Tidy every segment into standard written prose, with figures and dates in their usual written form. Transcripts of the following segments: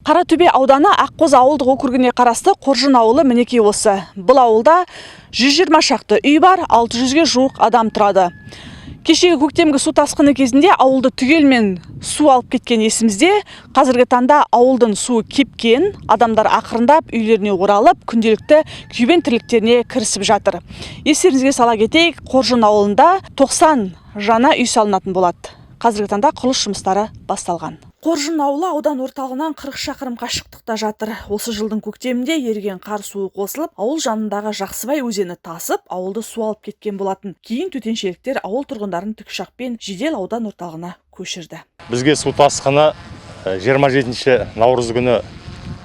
Қаратөбе ауданы Аққозы ауылдық округіне қарасты Қоржын ауылы мінекей осы. Бұл ауылда 120 шақты үй бар, 600-ге жуық адам тұрады. Кешегі көктемгі су тасқыны кезінде ауылды түгелмен су алып кеткен есімізде. Қазіргі таңда ауылдың суы кепкен, адамдар ақырындап үйлеріне оралып, күнделікті күйбең тірліктеріне кірісіп жатыр. Естеріңізге сала кетейік, Қоржын ауылында 90 жаңа үй салынатын болады. Қазіргі таңда құрылыс жұмыстары басталған. Қоржын ауылы аудан орталығынан 40 шақырым қашықтықта жатыр. Осы жылдың көктемінде еріген қар суы қосылып, ауыл жанындағы Жақсыбай өзені тасып, ауылды су алып кеткен болатын. Кейін төтеншеліктер ауыл тұрғындарын тікұшақпен жедел аудан орталығына көшірді. Бізге су тасқыны 27 наурыз күні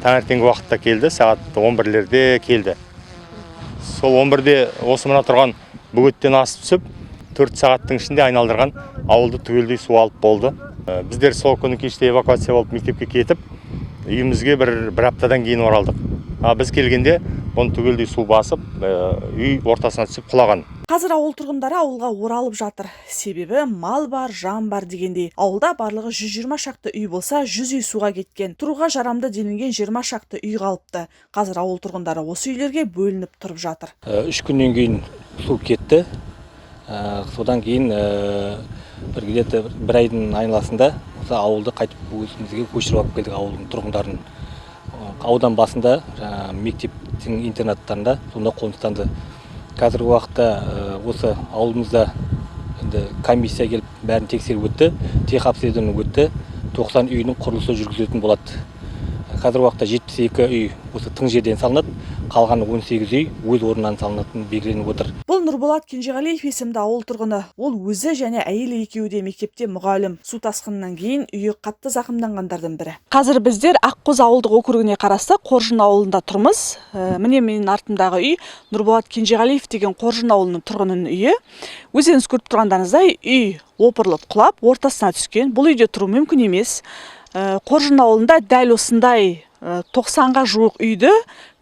таңертеңгі уақытта келді, сағат 11-лерде келді. Сол 11-де осы мына тұрған бөгеттен асып түсіп, 4 сағаттың ішінде айналдырған ауылды түгелдей су алып болды. Біздер сол күні кеште эвакуация болып мектепке кетіп, үйімізге бір аптадан кейін оралдық. Біз келгенде оны түгелдей су басып, үй ортасына түсіп құлаған. Қазір ауыл тұрғындары ауылға оралып жатыр. Себебі мал бар, жан бар дегендей. Ауылда барлығы 120 шақты үй болса, 100 үй суға кеткен. Тұруға жарамды делінген 20 шақты үй қалыпты. Қазір ауыл тұрғындары осы үйлерге бөлініп тұрып жатыр. 3 күннен кейін су кетті. Содан кейін бір айдың айналасында ауылды қайтып өзімізге көшіріп алып келдік ауылдың тұрғындарын. Аудан басында мектептің интернаттарында сонда қоныстанды. Қазіргі уақытта осы ауылымызда комиссия келіп бәрін тексеріп өтті, техобследование өтті, 90 үйінің құрылысы жүргізілетін болады. Қазіргі уақытта 72 үй осы тың жерден салынады, қалғаны 18 үй өз орнынан салынатын белгіленіп отыр. Бұл Нұрболат Кенжеғалиев есімді ауыл тұрғыны. Ол өзі және әйелі екеуі де мектепте мұғалім. Су тасқынынан кейін үйі қатты зақымданғандардың бірі. Қазір біздер Аққозы ауылдық округіне қарасты Қоржын ауылында тұрмыз. Міне менің артымдағы үй Нұрболат Кенжеғалиев деген Қоржын ауылының тұрғынының үйі. Өзіңіз көріп тұрғандарыңыздай үй опырылып құлап, ортасына түскен. Бұл үйде тұру мүмкін емес. Қоржын ауылында дәл осындай 90-ға жуық үйді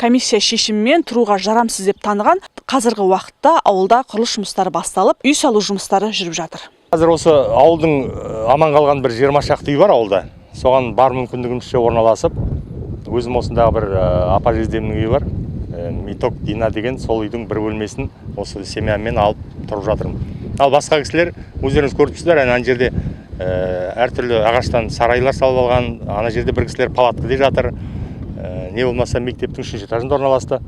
комиссия шешімімен тұруға жарамсыз деп таныған. Қазіргі уақытта ауылда құрылыс жұмыстары басталып, үй салу жұмыстары жүріп жатыр. Қазір осы ауылдың аман қалған бір 20 шақты үй бар ауылда. Соған бар мүмкіндігімізше орналасып, өзім осындағы бір апа жездемнің үйі бар. Миток Дина деген сол үйдің бір бөлмесін осы семьямен алып тұрып жатырмын. Ал басқа кісілер өздеріңіз көріп тұрсыздар, ана жерде әртүрлі ағаштан сарайлар салып алған, ана жерде бір кісілер палаткада жатыр. Не болмаса мектептің 3-ші этажында орналасты.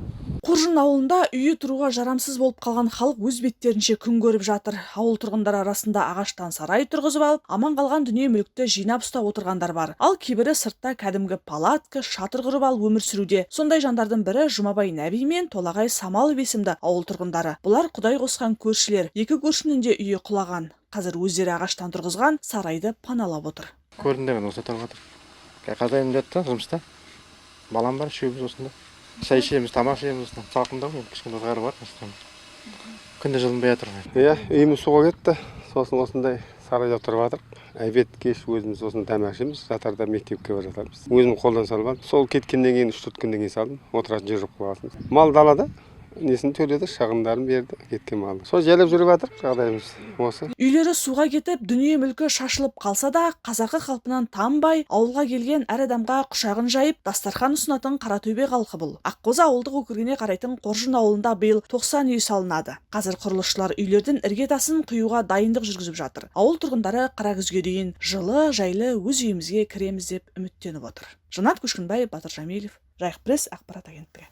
Қоржын ауылында үйі тұруға жарамсыз болып қалған халық өз беттерінше күн көріп жатыр. Ауыл тұрғындары арасында ағаштан сарай тұрғызып алып, аман қалған дүние мүлікті жинап ұстап отырғандар бар. Ал кейбірі сыртта кәдімгі палатка, шатыр құрып алып өмір сүруде. Сондай жандардың бірі Жұмабай Нәби мен Толағай Самалов есімді ауыл тұрғындары. Бұлар құдай қосқан көршілер. Екі көршінің де үйі құлаған. Қазір өздері ағаштан тұрғызған сарайды паналап отыр. Көрдім осы тұрып жатыр. Қазайым жатты жұмыста. Балам бар, үшеуміз осында. Шай ішеміз, тамақ ішеміз, салқында ғой, кішкене ызғары бар. Күнде жылынбай жатыр. Иә, үйіміз суға кетті. Сосын осындай сарайда тұрып жатыр. Әйбет кеш өзіміз осында тамақ ішеміз, жатарда мектепке барып жатармыз. Өзім қолдан салып алдым. Сол кеткеннен кейін 3-4 күннен кейін салдым. Отыратын жер жоқ болған. Мал далада. Несін төледі, шығындарын берді, кеткен малды. Сол жайлап жүріп жатыр, жағдайымыз осы. Үйлері суға кетіп, дүние мүлкі шашылып қалса да, қазақы қалпынан танбай, ауылға келген әр адамға құшағын жайып, дастархан ұсынатын Қаратөбе халқы бұл. Аққозы ауылдық округіне қарайтын Қоржын ауылында биыл 90 үй салынады. Қазір құрылысшылар үйлердің іргетасын құюға дайындық жүргізіп жатыр. Ауыл тұрғындары қара күзге дейін жылы, жайлы өз үйімізге кіреміз деп үміттеніп отыр. Жанат Көшкінбай, Батыр Жамилев, Жайық пресс ақпарат агенттігі.